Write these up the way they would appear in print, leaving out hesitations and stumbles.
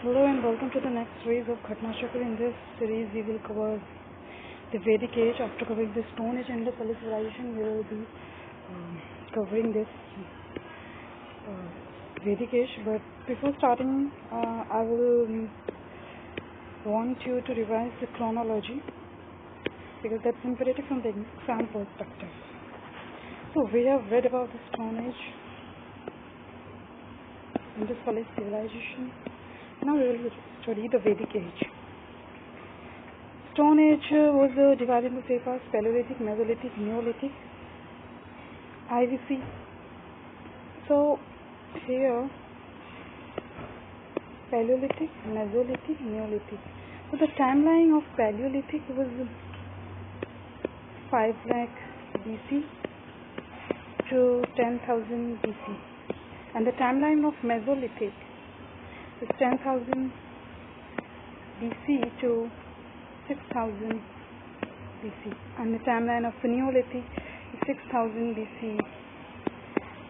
Hello and welcome to the next series of Ghatna Chakra. In this series, we will cover the Vedic age. After covering the Stone Age and the Pali civilization, we will be covering this Vedic age. But before starting, I will want you to revise the chronology because that's imperative from the exam perspective. So we have read about the Stone Age and the Pali civilization. Now we will study the Vedic age. Stone Age was divided into three parts: Paleolithic, Mesolithic, Neolithic, IVC. So here Paleolithic, Mesolithic, Neolithic. So the timeline of Paleolithic was 5 lakh BC to 10,000 BC, and the timeline of Mesolithic is 10,000 BC to 6,000 BC, and the timeline of the Neolithic is 6,000 BC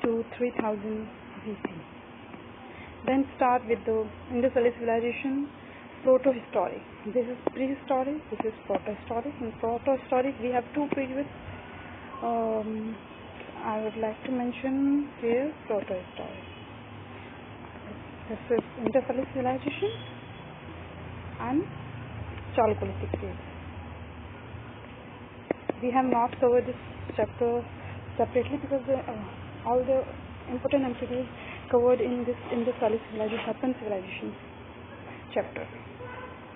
to 3,000 BC. Then start with the Indus Valley Civilization, protohistoric. This is prehistoric, this is protohistoric. In protohistoric, we have two periods. I would like to mention here protohistoric. This is Indus Valley Civilization and Chalcolithic period. We have not covered this chapter separately because all the important entities covered in this Indus Valley Civilization, Harappan Civilization chapter.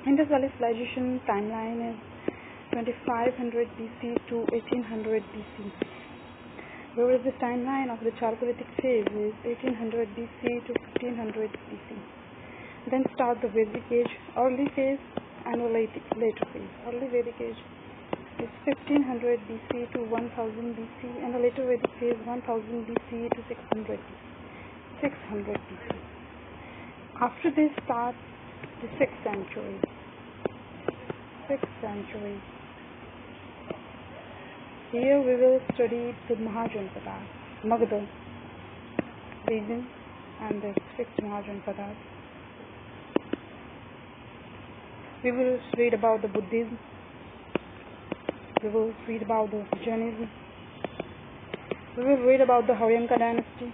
Indus Valley Civilization timeline is 2500 BC to 1800 BC. Whereas the timeline of the Chalcolithic phase is 1800 BC to 1500 BC. Then start the Vedic age, early phase and a later phase. Early Vedic age is 1500 BC to 1000 BC, and the later Vedic phase 1000 BC to 600 BC. After this starts the 6th century. 6th century. Here we will study the Mahajanpada, Magadha region, and the 6th Mahajanpada. We will read about the Buddhism. We will read about the Jainism. We will read about the Haryanka dynasty.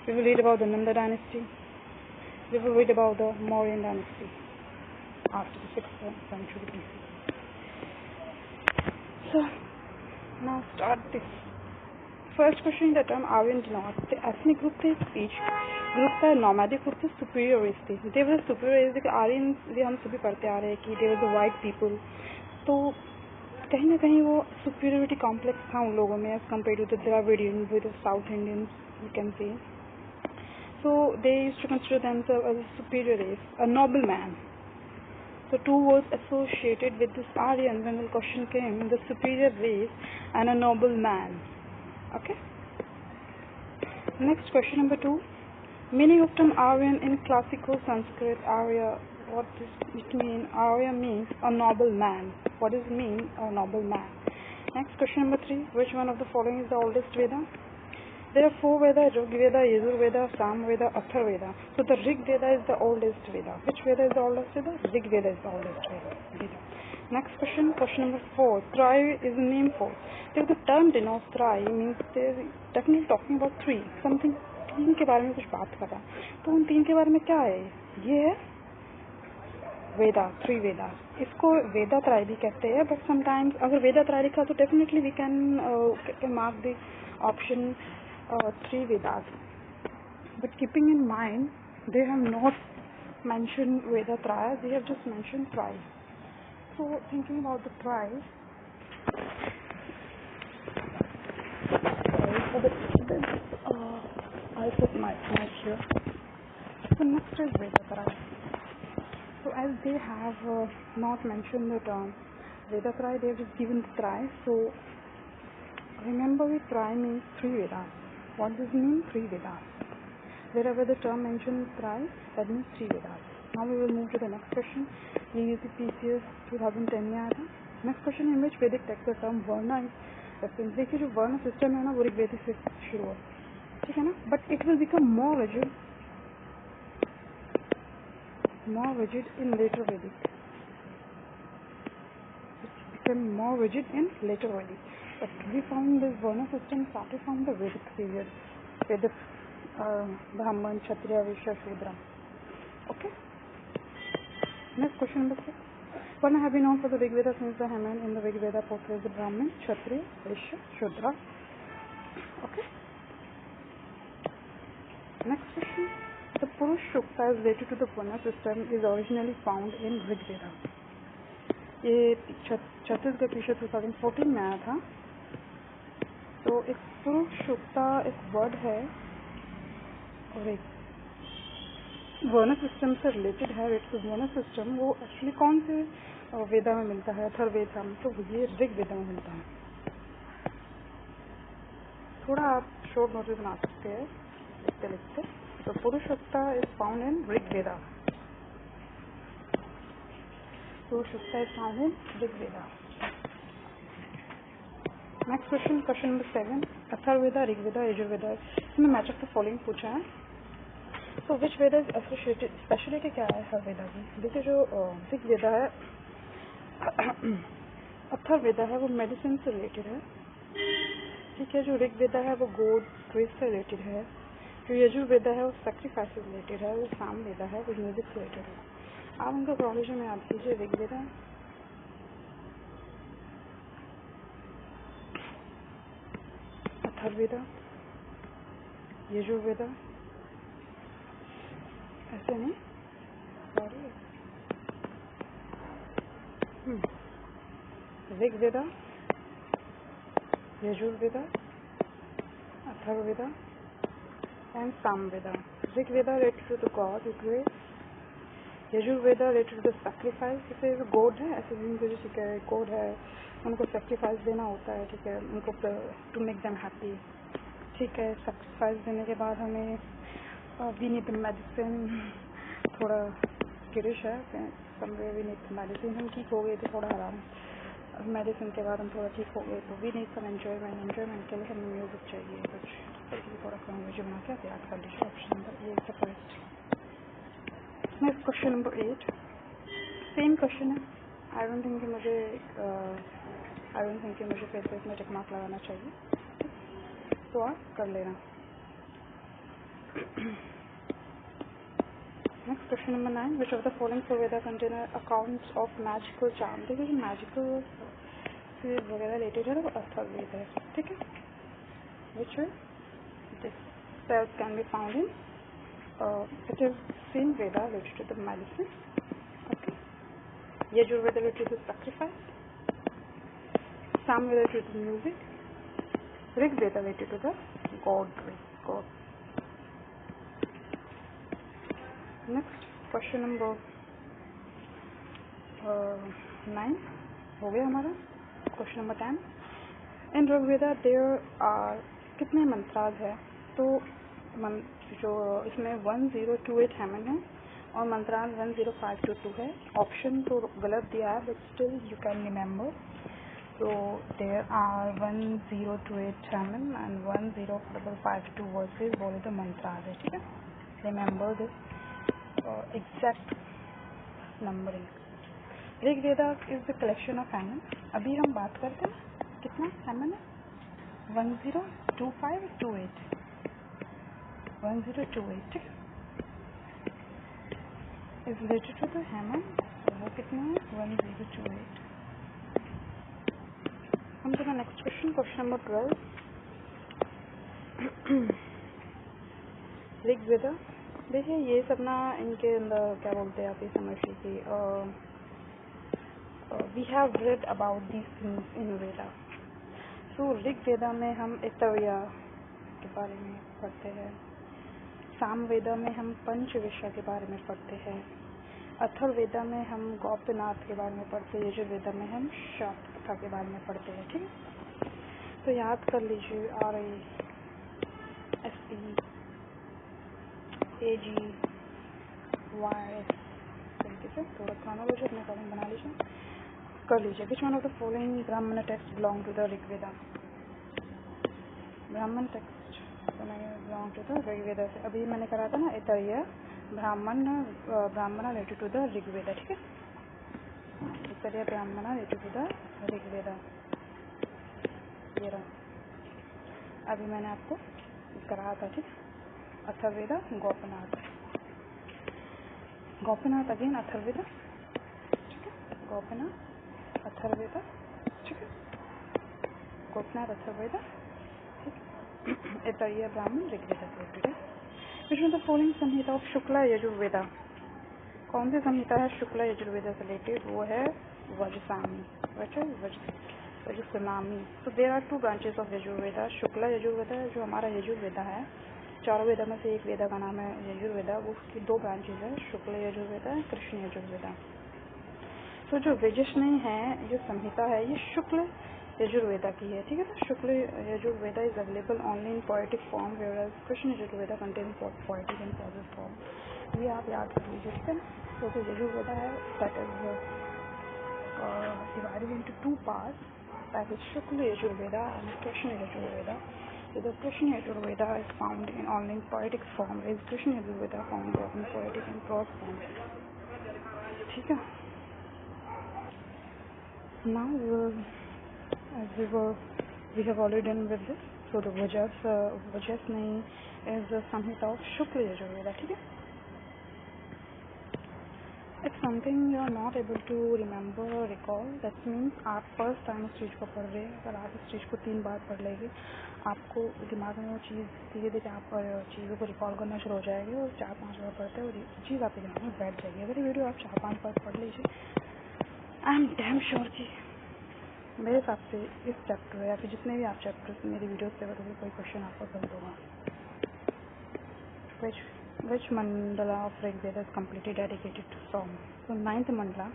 We will read about the Nanda dynasty. We will read about the Mauryan dynasty after the 6th century BC. So, now start this. First question in the term Aryan denotes the ethnic group थे, speech group था, nomadic group थे, superior race थे. They were superior race. Aryans भी हम सभी पढ़ते आ रहे हैं कि they were the white people. तो कहीं ना कहीं वो superiority complex था उन लोगों में as compared to the Dravidians with the South Indians, you can say. So they used to consider themselves as a superior race, a noble man. So two words associated with this Aryan when the question came: the superior race and a noble man. Okay. Next question number 2. Meaning of term Aryan in classical Sanskrit. Arya, what does it mean? Arya means a noble man. What does it mean, a noble man? Next question number 3. Which one of the following is the oldest Veda? There are 4 Vedas: Rig Veda, Yajur Veda, Sam Veda, Athar Veda. So the Rig Veda is the oldest Veda. Which Veda is the oldest Veda? Rig Veda is the oldest Veda. Next question, question number 4. Tri is a name for. If the term denotes tri means they're definitely talking about 3. Something 3 के बारे में कुछ बात कर रहा है. तो उन 3 के बारे में क्या है? ये है वेदा, 3 वेदा. इसको वेदा त्राय भी कहते हैं, but sometimes अगर वेदा त्राय लिखा तो definitely we can mark the option 3 Vedas. But keeping in mind, they have not mentioned Veda Traya, they have just mentioned Tri. So, thinking about the Tri, I'll put my mic here. So, next is Veda Traya. So, as they have not mentioned the term Veda Traya, they have just given the Tri. So, remember the Tri means 3 Vedas. What does it mean? 3 Vedas. Wherever the term mentions Tri, that means 3 Vedas. Now we will move to the next question. ये PCS 2010 में आया था. Next question, in which Vedic text the term Varna is referenced. देखिए जो वर्ण system है ना वो ऋग्वेद से शुरू हुआ, ठीक है ना, but it will become more rigid more rigid in later Vedic. It became more rigid in later Vedic. But we found this Varna system started from the Vedic period. Vedic Brahman, Kshatriya, Vaishya, Shudra. Okay. Next question number 6. Varna have been known for the Rig Veda since the Haman in the Rig Veda portrays the Brahman, Kshatriya, Vaishya, Shudra. Okay. Next question. The Purush Sukta is related to the Varna system is originally found in Rig Veda. ये छत्तीसगढ़ पीछे 2014 में आया था. तो एक पुरुष सुक्ता एक word है और एक वर्ण सिस्टम से रिलेटेड है. वर्ण सिस्टम वो एक्चुअली कौन से वेदा में मिलता है? अथर्ववेदा में. तो ये ऋग वेदा में मिलता है. थोड़ा आप शॉर्ट नोटिस बना सकते हैं लिखते लिखते. तो Purusha Sukta is found in Rig Veda. Purusha Sukta is found in Rig Veda. Next question, question number 7. Atharvaveda, Rigveda, Yajurveda इसमें मैच ऑफ द फॉलोइंग पूछा है. तो which Veda is associated, speciality क्या है हर वेदा की? देखिए जो ऋग्वेदा है अथर्ववेदा है वो मेडिसिन से रिलेटेड है. ठीक है. जो ऋग्वेदा है वो गोड ट्रेस से रिलेटेड है. जो यजुर्वेदा है वो सैक्रिफाइस से रिलेटेड है. वो सामवेदा है वो म्यूजिक से रिलेटेड है. आप उनका क्रोनोलॉजी में याद कीजिए. ऋग्वेदा, अथर्ववेदा, यजुर्वेदा, ऐसे नहीं, sorry, Rigveda, Yajurveda, Atharvaveda and Samaveda. Rigveda related to the god, Yajurveda related to the sacrifice. जैसे गॉड है, ऐसे जिनको जो ठीक है गॉड है उनको सेक्रीफाइस देना होता है. ठीक है. उनको टू मेक देम हैप्पी. ठीक है. सेक्रीफाइस देने के बाद हमें वी नीड मेडिसिन. थोड़ा गिरिश है समवेयर वी नीड मेडिसिन. हम ठीक हो गए तो थोड़ा आराम. मेडिसिन के बाद हम थोड़ा ठीक हो गए तो वी नीड सम एंजॉयमेंट के लिए हमें म्यूजिक चाहिए. कुछ थोड़ा क्रोनोलॉजी बना के याद कर लीजिए. ऑप्शन नंबर ये first. Next question number 8. Same question है. आई डोंट थिंक कि मुझे फिर से इसमें टिक मार्क लगाना चाहिए. तो आप कर लेना. Next question number 9. Which of the following four Veda contain accounts of magical charm. देखिए जो मैजिकल से वगैरह रिलेटेड है वो अथर्ववेद है. ठीक है. Which this spells can be found in it is same Veda related to the medicine. Okay. Yajurveda related to sacrifice. Samveda related to music. Rigveda related to the god. Next question number 9 हो गया हमारा. Question number 10. In Rigveda there are कितने मंत्राज है? तो जो इसमें 1028 हेमन है और मंत्राज 10522 है. ऑप्शन तो गलत दिया है but still you can remember. So there are 1028 Haman and 10552 verses. बोले तो मंत्राज है. ठीक है. Remember this exact numbering. Rigveda is the collection of Haman. अभी हम बात करते हैं कितना Haman है? 102528. 1028. ठीक है. Is related to the Haman. वो कितना है? 1028. हम चलो next question. Question number 12. Rigveda. देखिए ये सब ना इनके अंदर क्या बोलते हैं आप ये समझ लीजिए. We have read about these things in Veda. So Rigveda में हम ऐतरेय के बारे में पढ़ते हैं. सामवेदा में हम पंचविषा के बारे में पढ़ते हैं. अथर्ववेदा में हम गोपनाथ के बारे में पढ़ते हैं. यजुर्वेदा में हम शाक्त कथा के बारे में पढ़ते हैं. ठीक है. तो याद कर लीजिए. RASP AGYS तरीके से थोड़ा क्रोनोलॉजी अपने अकॉर्डिंग बना लीजिए. कर लीजिए. Which one of the following Brahmana text belong to the Rigveda. Brahmana text belong to the Rigveda से अभी मैंने करा था ना ऐतरेय. ब्राह्मण रिलेटेड टू द ऋग्वेदा, ठीक है। उत्तरीय ब्राह्मण रिलेटेड टू द ऋग्वेदा, ये रहा। अभी मैंने आपको कराया था, ठीक। अथर्ववेदा, गोपनाथ अगेन अथर्ववेदा, ठीक है। गोपनाथ अथर्ववेदा, ठीक है। गोपनाथ अथर्ववेदा, ठीक। उत्तरीय ब्राह्मण ऋग्वेदा रिलेटेड है। Which the following Samhita of Shukla Yajurveda, कौन सी संहिता है शुक्ला यजुर्वेदा से रिलेटेड? वो है वजसामी, वजसामी। तो there are 2 branches of Yajurveda. Shukla Yajurveda जो हमारा यजुर्वेदा है, चारों वेदा में से एक वेदा का नाम है यजुर्वेदा, वो उसकी 2 ब्रांचेस है, शुक्ल यजुर्वेदा, कृष्ण यजुर्वेदा। तो जो विजयसनी है, जो संहिता है, ये शुक्ल यजुर्वेदा की है, ठीक है। तो Shukla Yajurveda is available only in poetic form, whereas Krishna Yajurveda contain poetic and prose form. ये आप याद कर लीजिए, ठीक है। तो जो यजुर्वेदा है that is divided into 2 parts, that is Shukla Yajurveda and Krishna Yajurveda. So the Krishna Yajurveda is found in only in poetic form, whereas Krishna Yajurveda found both in poetic and prose form. ठीक है। Now we have already done with this. So the Vajasni is the Samhita of Shukla Yajurveda, ठीक है। If something you are not able to remember or recall, that means आप first time उस चीज़ को पढ़ रहे हैं। अगर आप इस चीज़ को 3 बार पढ़ लेंगे, आपको दिमाग में वो चीज़ धीरे धीरे आप चीज़ों को रिकॉल करना शुरू हो जाएगी, और 4-5 बार पढ़ते हैं और चीज़ आपके दिमाग में बैठ जाएगी। अगर ये वीडियो आप 4-5 बार पढ़ लीजिए, आई एम डैम श्योर कि मेरे हिसाब से इस चैप्टर या फिर जितने भी आप चैप्टर मेरी वीडियो से करोगे, कोई क्वेश्चन आपको कर दूँगा। Which mandala of Rigveda is completely dedicated to song? तो 9th मंडला,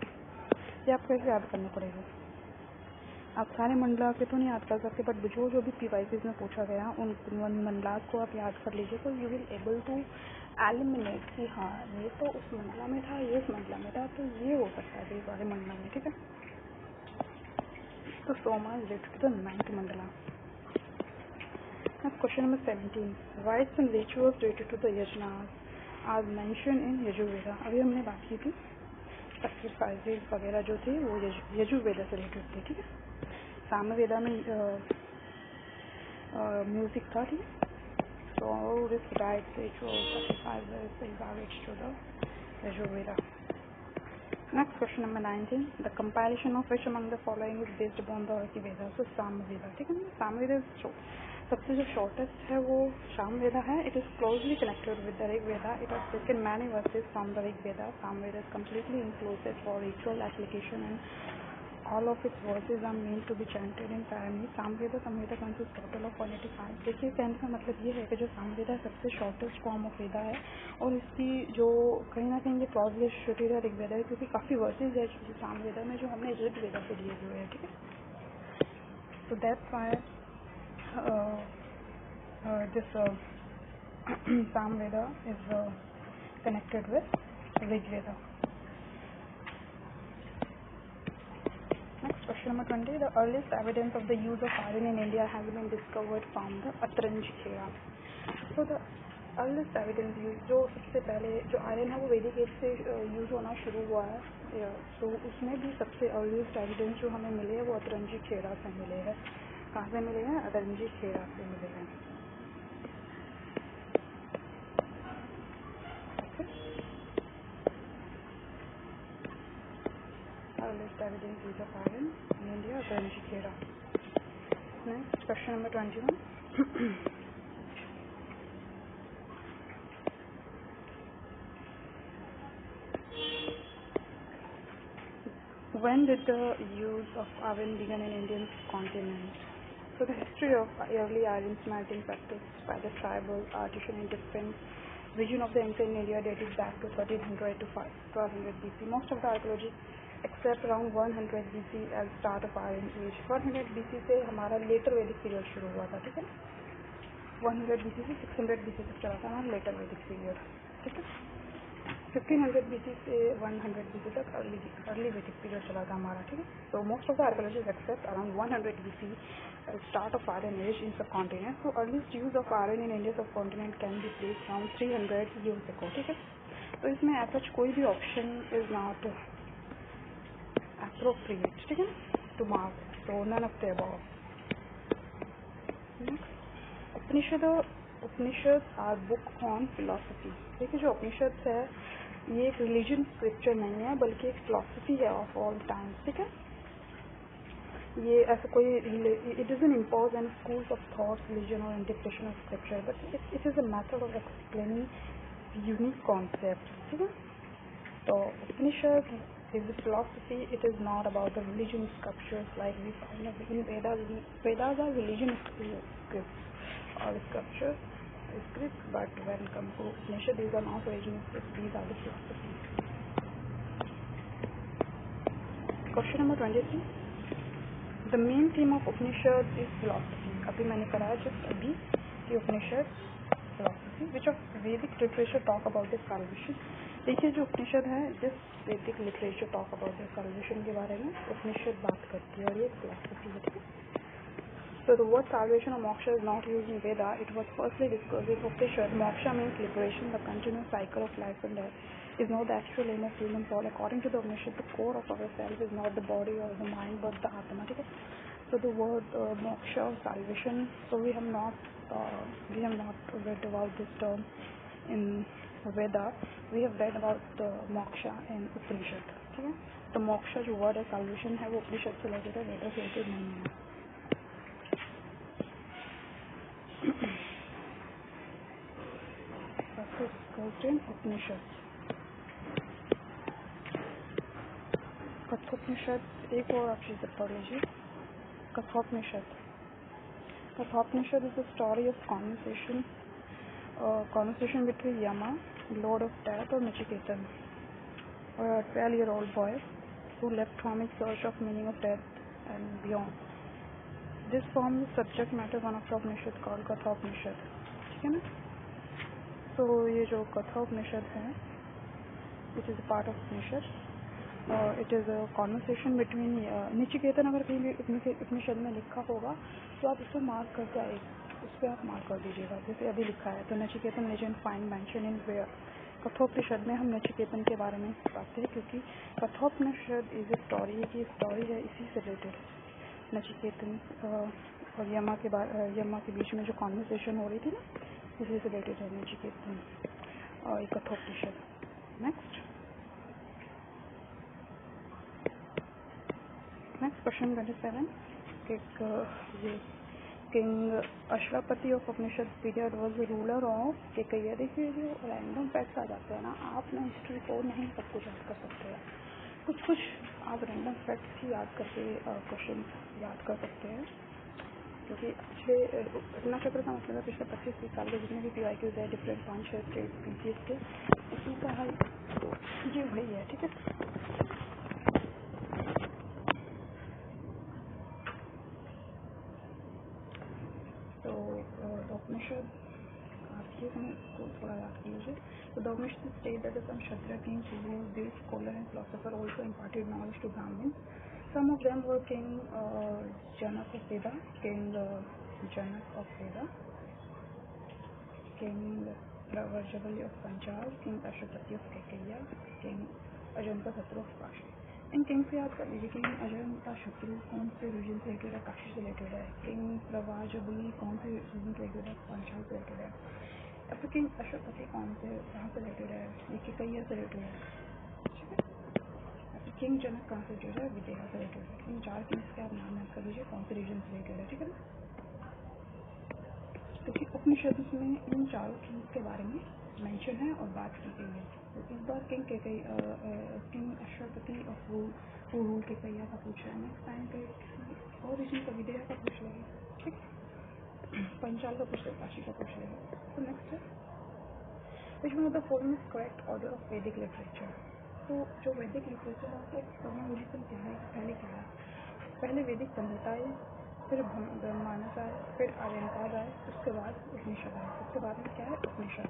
ये आपको कैसे याद करने पड़ेगा? आप सारे मंडला के तो नहीं याद कर सकते, बट जो भी PYQs में पूछा गया उन मंडलास को आप याद कर लीजिए, तो you will able to eliminate कि हाँ ये तो उस मंडला में था, ये उस मंडला में था, तो ये हो सकता है ये सारे मंडला में, ठीक है। तो Soma is related to the 9th Mandala. Question number 17. Rites and rituals related to the yajnas are mentioned in Yajurveda. अभी हमने बात की थी सैक्रिफाइसेस वगैरह जो थे वो यजुर्वेदा से रिलेटेड थे, ठीक है। सामवेदा में म्यूजिक था, ठीक है। So this rites, rituals, sacrifices is related to the Yajurveda. Next question number 19. The compilation of which among the following is based upon the Rigveda? So Samaveda, ठीक है। सामवेदा सबसे जो शॉर्टेस्ट है वो सामवेदा है। It is closely connected with the Rigveda. It has taken many verses from the Rigveda. Samaveda is completely inclusive for ritual application and all of its verses are meant to be chanted in पैरामी। Samaveda Samhita consist total of 185। देखिए कहने का मतलब ये है कि जो सामवेदा सबसे शॉर्टेस्ट फॉर्म ऑफ वेदा है, और इसकी जो कहीं ना कहीं ये क्लोजली एसोसिएटेड है ऋग्वेदा है, क्योंकि काफ़ी वर्सेस है सामवेदा में जो हमने ऋग्वेदा से लिए हुए हैं, ठीक है। तो that's why this Samveda is connected with Rigveda. Next question number 20. The earliest evidence of the use of iron in India has been discovered from the Atranji Khera. So the earliest evidence use जो सबसे पहले जो iron है वो वैदिक as से use होना शुरू हुआ है। तो उसमें भी सबसे earliest evidence जो हमें मिले हैं वो अतरंजी खेड़ा से मिले हैं। कहाँ से मिले हैं? अतरंजी खेड़ा से मिले हैं। Earliest evidence use of iron in India, Atanji Khera. Next, question number 21. When did the use of iron begin in Indian continent? So the history of early iron smelting practiced by the tribal artisan in different region of the ancient India dated back to 1300 to 1200 BC. Most of the archaeology except around 100 BC as start of iron age. 100 BC से हमारा letter वैदिक period शुरू हुआ था, ठीक है। 100 BC से 600 BC तक चला था हमारा लेटर वैदिक पीरियड, ठीक है। 1500 BC से 100 BC तक अर्ली वैदिक पीरियड चला था हमारा, ठीक है। तो most of the archaeologist accept around 100 BC start of iron age in subcontinent. So earliest use of iron in India subcontinent can be placed around 300 years ago, ठीक है। तो इसमें ऐसा कोई भी ऑप्शन इज नॉट appropriate, ठीक है ना, to mark. So none of the above. Next, Upanishads are book on philosophy. देखिए जो उपनिषद है ये एक रिलीजन स्क्रिप्चर नहीं है बल्कि एक फिलोसफी है ऑफ ऑल टाइम, ठीक है. ये ऐसा कोई it doesn't impose any schools of thought, religion or interpretation of scripture, but it is a method of explaining unique concepts, ठीक है. तो Upanishad is a philosophy. It is not about the religion scriptures like we find in Vedas. Vedas are religion scripts or scriptures, but when it comes to Upanishad, these are not religion scripts. These are the philosophies. Question number 23. The main theme of Upanishad is philosophy. अभी मैंने कराया just अभी कि Upanishad philosophy, which of Vedic literature talk about the salvation. देखिए जो उपनिषद है जिस वैदिक literature talk about the salvation के बारे में उपनिषद बात करती है और ये फिलॉसफी है, ठीक है. So the word salvation or moksha is not used in Veda. It was firstly discussed in Upanishad. Moksha means liberation. The continuous cycle of life and death is not the actual aim of human soul. According to the Upanishad, the core of our self is not the body or the mind, but the Atma. ठीक है. So the word moksha or salvation. So we have not read about this term in Veda. We have read about moksha in Upanishad. ठीक है. तो मोक्षा जो word है salvation है वो उपनिषद से रिलेटेड है, वेदा से रिलेटेड नहीं है. कठोपनिषद एक और आप चीज बता लीजिए. Kathopanishad is a story of conversation between Yama, Lord of Death, or Nachiketan, a 12-year-old boy who left home in search of meaning of death and beyond. This forms the subject matter one of the Upanishad called Kathopanishad, ठीक है ना. तो ये जो कथोपनिषद है which is a part of Upanishad, it is a conversation between निचिकेतन. अगर कहीं भी उपनिषद में लिखा होगा तो आप उसको मार्क करके आए, उस पर आप मार्क कर दीजिएगा. जैसे अभी लिखा है तो Nachiketan legend find mention in where. Kathopanishad में हम नचिकेतन के बारे में बात करें क्योंकि कथोपनिषद इज ए स्टोरी की स्टोरी है, इसी से रिलेटेड नचिकेतन और यमा के बीच में जो कॉन्वर्सेशन हो रही थी ना, इसी से रिलेटेड है नचिकेतन और कथोपनिषद. Next question 27. ये king Ashwapati of Upanishad period was the ruler of Kekaya. देखिए जो रैंडम फैक्ट्स आ जाते हैं ना, आप ना हिस्ट्री को नहीं सब कुछ याद कर सकते हैं, कुछ आप रैंडम फैक्ट्स ही याद करके क्वेश्चन याद कर सकते हैं. क्योंकि पिछले रत्ना चक्र का मतलब है पिछले 25-30 साल के जितने भी PIQs है डिफरेंट 5-6 स्टेट PGs के, उसी का हल ये वही है, ठीक है. तो उपनिषद आप ये हमें इसको थोड़ा याद कर लीजिए. तो the Upanishad state that some Kshatriya kings who were great scholar and philosopher also imparted knowledge to Brahmins. Some of them were King Janak of Veda, King Ravarjavali of Panchal, King Ashwapati of Kekeya, King Ajantasatru of Kashi. In king से याद कर लीजिए कि अजंता शत्रु कौन से reason से related है, काशी से रिलेटेड है. किंग प्रवाजबली कौन से रीजन से रिलेटेड है, पंचाल से रिलेटेड है. या फिर किंग अश्वपति कौन से कहाँ से रिलेटेड है, ये केकैया से रिलेटेड है, ठीक है. या फिर किंग जनक कहाँ से रिलेटेड है, विदेहा से रिलेटेड है. इन 4 किंग्स के आप नाम याद कर लीजिए कौन से रीजन से रिलेटेड है, ठीक है ना. क्योंकि उपनिषद में इन 4 किंग्स के बारे में मेंशन है और बात की गई है. तो इस बार किंग अश्वपति ऑफ रूल केकैया का पूछा है. नेक्स्ट टाइम पे किसी और रीजन का विदेहा का पूछ लेंगे, ठीक. पंचाल का पूछ लेंगे, काशी का पूछ लेंगे. तो नेक्स्ट है विच one of the following is correct order of वैदिक लिटरेचर. तो जो वैदिक लिटरेचर है उसका क्या है, पहले क्या है, पहले वैदिक संहिता है, फिर ब्रह्मांड आए, फिर आर्यनकाद आए, उसके बाद उपनिषद आए. उसके बाद में क्या है उपनिषद,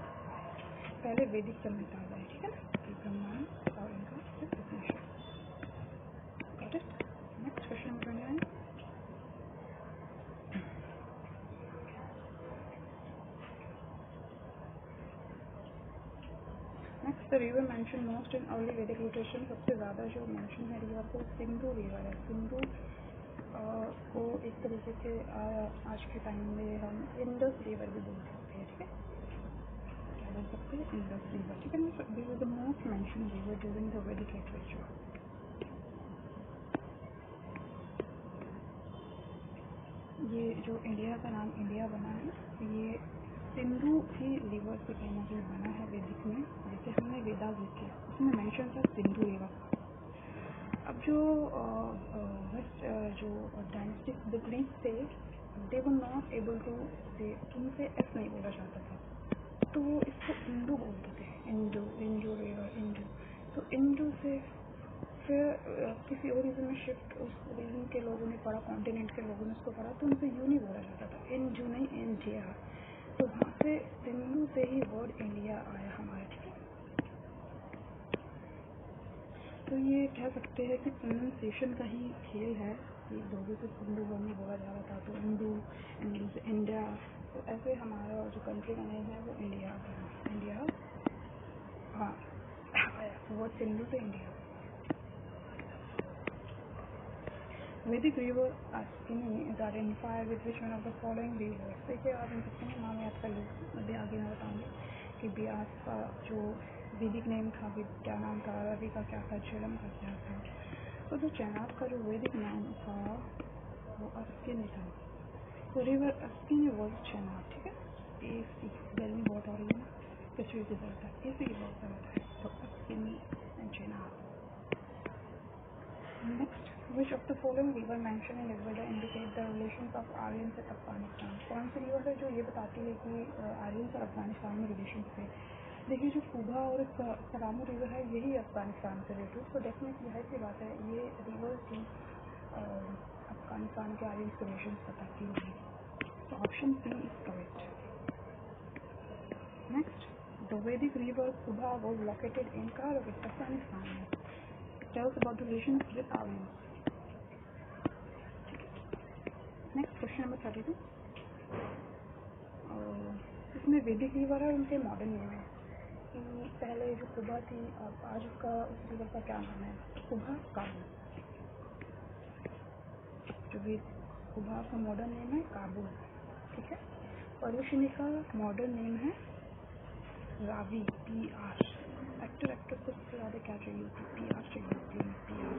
पहले वैदिक संहिता आए, ठीक है ना. फिर ब्रह्मांड, आर्यनकाद, फिर Upanishad. Got it. Next question number 29. Next river mention most in early Vedic literature, सबसे ज़्यादा जो मेंशन है रिवर को सिंधु रिवर है। सिंधु को एक तरीके से आज के टाइम में हम इंडस रिवर भी बोल सकते हैं, ठीक है, क्या बोल सकते हैं, इंडस रिवर, ठीक है ना। This is the most mention river during the वैदिक लिटरेचर। ये जो इंडिया का नाम इंडिया बना है ये सिंधु ही रिवर से कहीं ना कहीं बना है वैदिक में। जैसे हमने वेदास लिखे उसमें मेंशन था सिंधु रिवर। अब जो वेस्ट जो डायनेस्टिक द ग्रीक थे, दे वर नॉट एबल टू से, उनसे एस नहीं बोला जाता था तो वो इसको इंडो बोलते थे, इंडो इंडो रिवर इंडो। तो इंडो से फिर किसी और रीजन में शिफ्ट उस रीजन के लोगों ने पढ़ा, कॉन्टिनेंट के लोगों ने उसको पढ़ा तो उनसे यू नहीं बोला जाता था, इंडो नहीं इंडिया। तो वहाँ से सिंधु से ही वर्ड इंडिया आया हमारे, ठीक है। तो ये कह सकते हैं कि प्रोनाउंसिएशन का ही खेल है कि लोगों से सिंधु वर्ड नहीं बोला जा रहा था तो इंडो, इंडो से इंडिया। तो ऐसे हमारा जो कंट्री का नेम है वो इंडिया बना, इंडिया हाँ आया वर्ड सिंधु से India. Vedic river Askini is identified with which one of the following rivers? देखिए आप इन सबके नाम याद कर लीजिए, अभी आगे मैं बताऊंगी कि ब्यास का जो वैदिक नेम था, क्या नाम था, रवि का क्या था, झेलम का क्या था। तो जो चेनाब का जो वैदिक नाम था वो अस्किनी था। तो रिवर अस्किनी वॉज चेनाब, ठीक है। एसी गर्मी बहुत हो रही है ना, पृथ्वी की जरूरत है, एसी की बहुत जरूरत है, तो Askini and Chenab. Next, which of the following river mentioned in Rigveda indicate the relations of Aryans with Afghanistan? कौन सी रिवर है जो ये बताती है कि आर्यंस और अफगानिस्तान में रिलेशन थे? देखिए जो कुबा और सरामू रिवर है यही अफगानिस्तान से रिलेटेड, तो डेफिनेटली है सी बात है ये रिवर की अफगानिस्तान के आर्यंस के रिलेशन बताती है। तो option C is correct. Next, the Vedic river Kubha was located in कहाँ लोकेटेड? अफगानिस्तान में। Tells about the relations with Aryans. Next question number 32। इसमें वैदिक रिवर है उनके मॉडर्न नेम है कि पहले जो कुबा थी अब आज उसका उस रिवर का क्या नाम है? कुबा काबुल। जो कुबा का मॉडर्न नेम है काबुल, ठीक है। पर्वशिनी का मॉडर्न नेम है रावी, PR। एक्टर एक्ट्रेस को सबसे ज़्यादा क्या चाहिए होती है? PR चाहिए होती है, PR।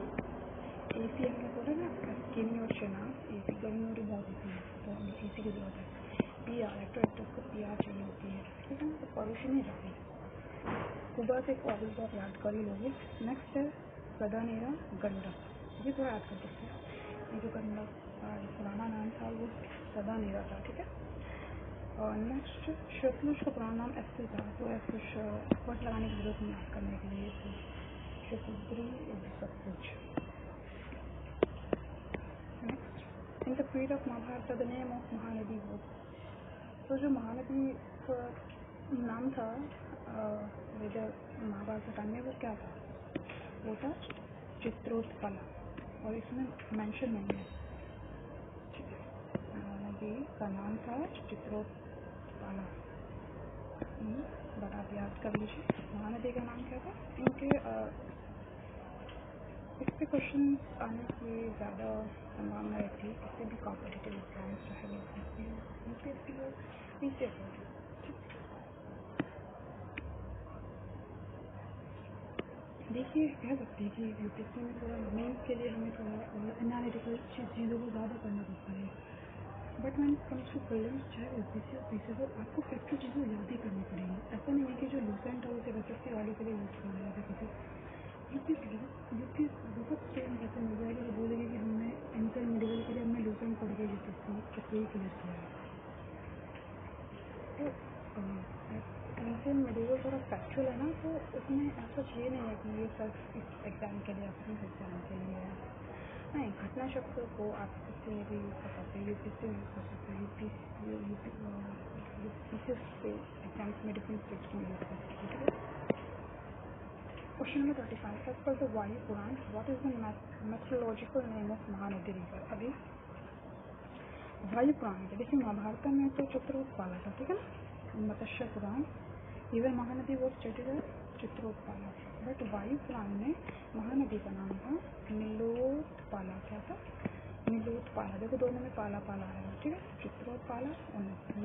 AC हमने बोला ना स्किनी और चेनाब, AC गर्मी और बहुत होती है तो हमें AC की जरूरत है। PR एक्टर एक्ट्रेस को PR चाहिए होती है, ठीक है ना। तो पर्वशिनी रावी, कुबा से काबुल को आप याद कर ही लोगे। नेक्स्ट है सदानेरा गंडक, ये थोड़ा याद कर सकते हैं। ये जो गंडक का पुराना नाम था वो सदानेरा था, ठीक है। और नेक्स्ट शतरुज का पुराना नाम एस्सी था, तो ऐसे वर्ड लगाने की जरूरत नहीं याद करने के लिए, तो Shutudri Sutlej. Next, in the period of Mahabharata the name of Mahanadi was, तो जो महानदी का नाम था महाभारत के टाइम में वो क्या था? वो था चित्रोत्पला, और इसमें मेंशन नहीं है। महानदी का नाम था चित्रोत्पला, बट आप याद कर लीजिए महानदी का नाम क्या था। इनके इस पे क्वेश्चन आने की ज़्यादा संभावना रहती है किसी भी कॉम्पिटिटिव एग्जाम्स, चाहे वो UPSC हो PCS हो। देखिए कह सकते हैं कि UPSC में थोड़ा मेंस के लिए हमें थोड़ा एनालिटिकल चीज़ों को ज़्यादा करना पड़ता है, but when it comes to prelims चाहे OPSC और PCS हो आपको फैक्चुअल चीज़ें याद ही करनी पड़ेगी। ऐसा नहीं है कि जो लूसेंट है उसे SSC वालों के लिए यूज़ कर लिया जाए। यूपी बहुत स्टूडेंट ऐसे मिल जाएगा जो बोलेंगे कि हमने इंटर मेडिकल के लिए हमने लूसेंट पढ़ के UPSC क्लियर किया है। तो इंटर मेडिकल थोड़ा फैक्चुअल है ना, तो उसमें ऐसा ये नहीं है कि ये सिर्फ इस एग्ज़ाम के लिए अपने एग्ज़ाम के लिए है, नहीं। घटना शब्द को आप इससे भी यूज़ कर सकते हैं, UPSC में यूज़ कर सकते हैं, PCS के एग्जाम्स में डिफरेंट स्टेट्स में यूज़ कर सकते हैं। Question number 35, as per the Vayu Purana what is the mythological name of Mahanadi river? अभी वायु पुराण है, देखिए महाभारत में तो चित्रोत्पला था, ठीक है ना। Matsya Purana river Mahanadi was stated as Chitrotpala, but Vayu Purana में महानदी का नाम था नीलोत्पाला। क्या था? नीलोत्पाला। देखो दोनों में पाला पाला है, ठीक है। चित्रोत्पाला,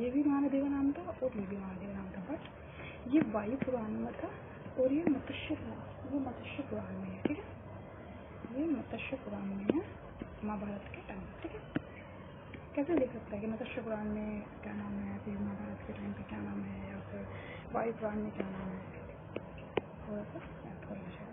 ये भी महानदी का नाम था और ये भी महानदी का नाम था, बट ये वायु पुराण में था और ये मत्स्य पुराण में है, ठीक है। ये मत्स्य पुराण में है महाभारत के टाइम, ठीक है। कैसे देख सकता है कि मत्स्य पुराण में क्या नाम है, फिर महाभारत के टाइम पे क्या नाम है, या फिर वायु पुराण में क्या नाम है, थोड़ा सा याद कर लीजिए।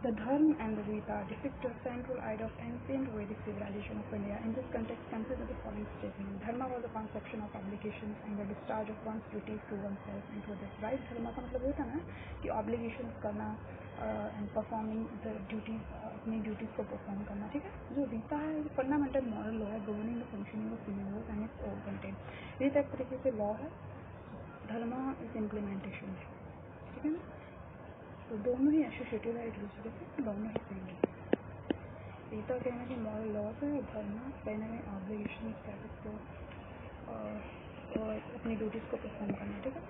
The Dharma and the Veda depict a central idea of ancient Vedic civilization of India. In this context, consider the following statement. Dharma was the conception of obligations and the discharge of one's duties to oneself and to others. Right? Dharma का मतलब होता है ना कि obligations करना and performing the duties, अपनी duties को perform करना, ठीक है। जो रीता है ये fundamental moral law है, governing the functioning of universe and its all content. Rita एक तरीके से law है, धर्मा इस implementation है, ठीक है ना। तो दोनों ही एसोसिएटेड है एक दूसरे से, दोनों ही सेम है। रीता कहना कि मॉरल लॉस है, धर्मा कहना है ऑब्लिगेशन कह सकते हो और अपनी ड्यूटीज को परफॉर्म करना, ठीक है।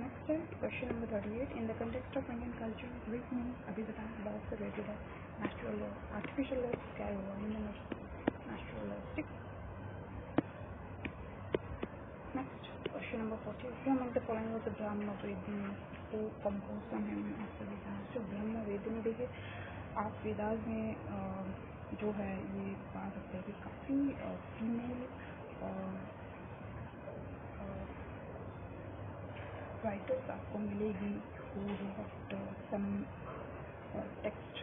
नेक्स्ट है question number 38। In the context of Indian culture which means अभी बताएं लॉ से रिलेटेड है। नेचुरल लॉ, आर्टिफिशियल लॉ क्या हुआ, इंडियन नेचुरल लॉ, ठीक। Next question number 40। Who among the following was the Brahma Vedini who composed some hymn of the Vedas? जो ब्रह्म वेदिनी, देखिए आप वेदास में जो है ये पा सकते हैं कि काफ़ी फीमेल राइटर्स आपको मिलेगी who wrote some text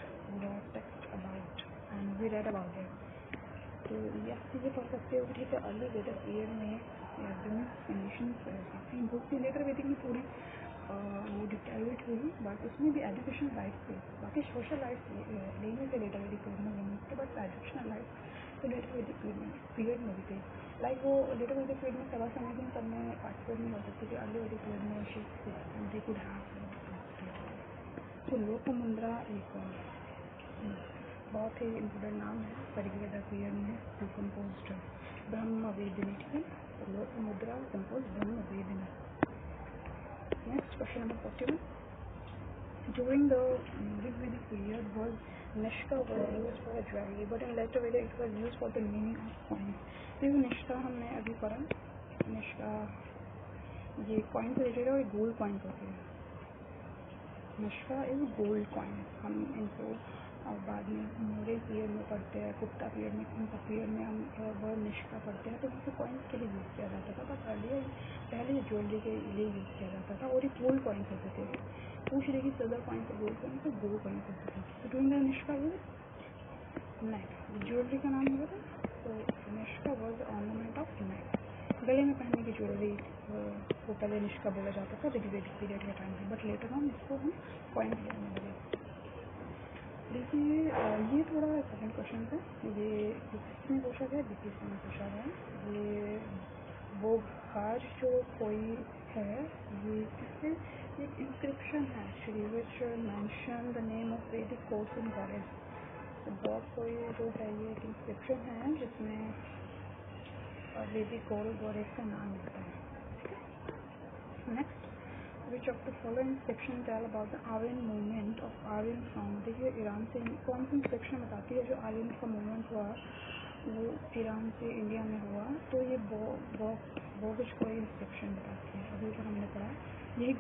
about and we read about it. तो ये आप चीज़ें पढ़ सकते हो कि ठीक है अर्ली वेदिक पीरियड में वुमेन्स कंडीशंस काफ़ी इम्प्रूव थी। लेटर वेदिक में थोड़ी वो डिटेरियोरेट हुई, बट उसमें भी एजुकेशन राइट्स थे, बाकी सोशल राइट्स लेने से लेटर वेदिक पीरियड में वुमेन्स के, बट एजुकेशनल राइट्स तो लेटर वेदिक पीरियड में भी थे। लाइक वो लेटर वेदिक पीरियड में सभा समेलन करने पार्टिसिपेट नहीं हो सकती थी, अर्ली वेदिक पीरियड में दे कुड हैव। तो लोकमुद्रा एक बहुत ही इम्पोर्टेंट नाम है परिवेदा पीरियड में, जो कंपोज्ड ब्रह्म वेदिनी, ठीक है। तो लोकमुद्रा कंपोज ब्रह्म वेदिनी। Next question number 41। During the Rigvedic period word Nishka was used for jewelry, but in later Veda it was used for the meaning of coins. तो ये निष्का हमने अभी पढ़ा, निष्का ये कॉइन से रिलेटेड है और गोल्ड कॉइन होती है। Nishka is gold coin. हम इनको और बाद में मौर्य पीरियड में पढ़ते हैं, गुप्ता पीरियड में, उनका पीरियड में हम वर्ड निष्का पढ़ते हैं, तो उनको कॉइन्स के लिए यूज़ किया जाता था। बट अर्लियर पहले ज्वेलरी के लिए यूज़ किया जाता था और ये गोल्ड कॉइन्स होते थे। पूछ रही कि सिल्वर कॉइन्स और गोल्ड कॉइन्स, तो गोल्ड कॉइन्स होते थे। तो डूइंग द निष्का वो नेक ज्वेलरी का नाम होता था। तो Nishka was ornament of neck, गले में पहनने की ज्वेलरी को पहले निष्का बोला जाता था ऋग्वेदिक पीरियड के टाइम में, बट लेटर ऑन इसको हम कॉइन बोलने लगे। देखिए ये थोड़ा सेकंड क्वेश्चन है, ये किसने पूछा गया, बीपीएससी में पूछा गया। ये वो हार जो कोई है, ये किससे, एक इंस्क्रिप्शन है actually which mention the name of वैदिक कोर्स इन गॉडेस। तो बहुत कोई जो है ये एक इंस्क्रिप्शन है जिसमें वैदिक गॉडेस का नाम लिखता है। Next, which of the following inscription tell about the Aryan movement of Aryan from, देखिए ईरान से कौन सी इंस्क्रिप्शन बताती है जो आर्यन का मूवमेंट हुआ वो ईरान से इंडिया में हुआ। तो ये बोगिश कोई इंस्क्रिप्शन बताती है, अभी जो हमने पढ़ा यही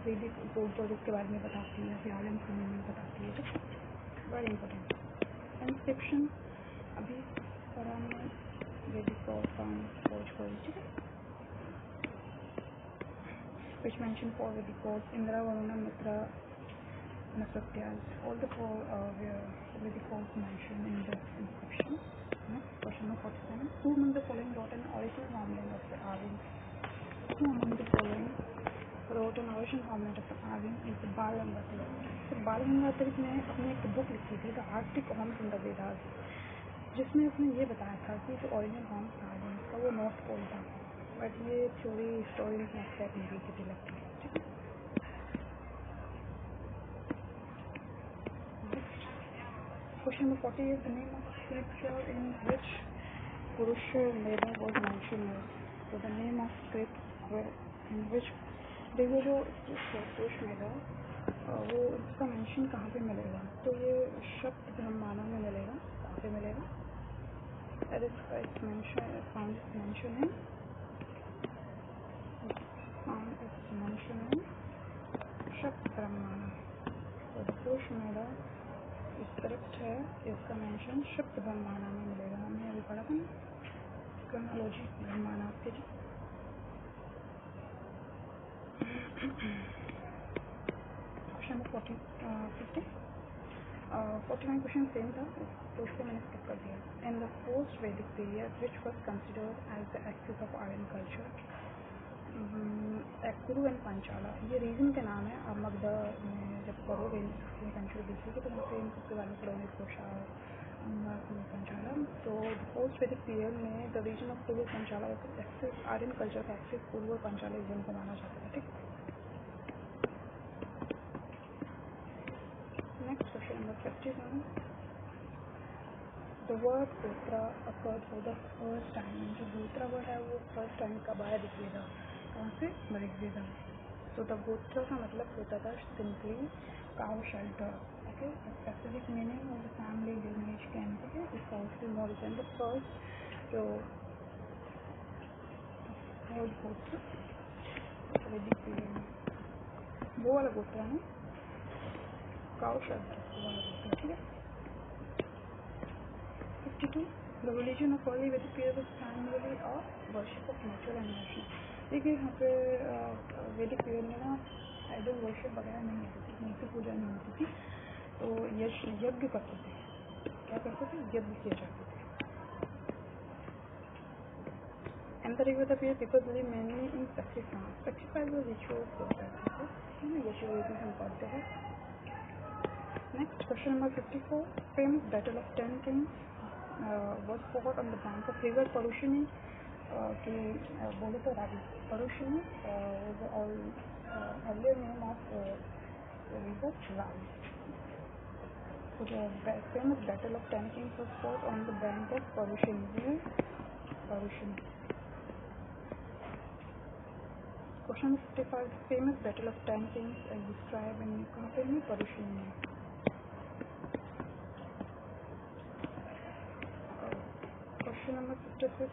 वैदिक गॉडेस के बारे में बताती है, आर्यन का मूवमेंट बताती है। तो वेरी इंपॉर्टेंट इंस्क्रिप्शन अभी पढ़ा हमने वैदिक खोज कोई, ठीक है। which mentioned four Vedic gods, Indra, Varuna, Mitra, Nasatyas. All the four Vedic gods mentioned in this inscription. Next, question number 47. Who among the following wrote an original homeland of the Aryan? Who among the following wrote an original homeland of the Aryan is the Bal Gangatirik. So Bal Gangatirik ने अपनी एक book लिखी थी the Arctic homes in the Vedas, जिसमें उसने ये बताया था कि जो ओरिजिनल होम्स था आर्यन का वो नॉर्थ पोल था, बट ये थ्योरी स्टोरीज में एक्सेप्ट नहीं की लगती है, ठीक है। Question number 40 is the name of scripture in which Purusha Medha was mentioned. So the name of script in which देखिए जो पुरुष मेला वो इसका मेंशन कहाँ पे मिलेगा, तो ये शब्द ब्रह्मांड में मिलेगा। कहाँ पे मिलेगा? found its mention in शब्द ब्रह्मांड। तो पुरुष मेला इस करेक्ट है, इसका मेंशन शब्द ब्रह्मांड में मिलेगा। हमने अभी पढ़ा था क्रोनोलॉजी ब्रह्मांड आपके जी। क्वेश्चन नंबर 49 क्वेश्चन सेम था, तो उसको मैंने स्किप कर दिया। In the post Vedic period which was considered as the axis of Aryan culture, Kuru and Panchala, ये रीजन के नाम है। आप मगधा में जब पढ़ोगे कंट्री देखिए तो वहाँ पे इन सबके बारे में पढ़ोगे, पंचाला। तो पोस्ट वैदिक पीरियड में the region of Kuru Panchala axis Aryan culture का एक्सिस कुरु और पंचाला रीजन को माना जाता है। ठीक, next question number 57। The word Gotra occurred for the first time, जो गोत्रा वर्ड है वो फर्स्ट टाइम कब आया ऋग्वेदा, कहाँ से? ऋग्वेदा। तो द गोत्रा का मतलब होता था simply cow shelter. Okay, specific meaning of the family lineage can be इसका उससे मोर देन द फर्स्ट जो गोत्र वैदिक पीरियड में वो वाला गोत्रा है काउ शेल्टर वाला गोत्रा। ठीक है, 52 द रिलीजन ऑफ अर्ली वैदिक period was primarily of worship of natural and emotion. देखिए यहाँ पे वैदिक पीरियड में ना आइडल वर्शिप वगैरह नहीं होती थी, मूर्ति पूजा नहीं होती थी, तो यज्ञ करते थे। क्या करते थे? यज्ञ किए जाते थे। And the river the period people believe mainly in sacrifice rituals होता है, यजुर्वेद में हम पढ़ते हैं। Next question number 54। Famous battle of 10 Kings was fought on the bank of river Parushini, कि बोले तो Ravi Parushini was the earlier name of river Ravi. So the famous battle of 10 kings was fought on the bank of Parushini. Parushini. Question 55. Famous battle of 10 kings is described in कहाँ पे में? Parushini. Question number 56.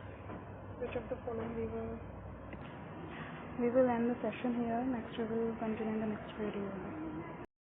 Which of the following we will end the session here. Next we will continue in the next video.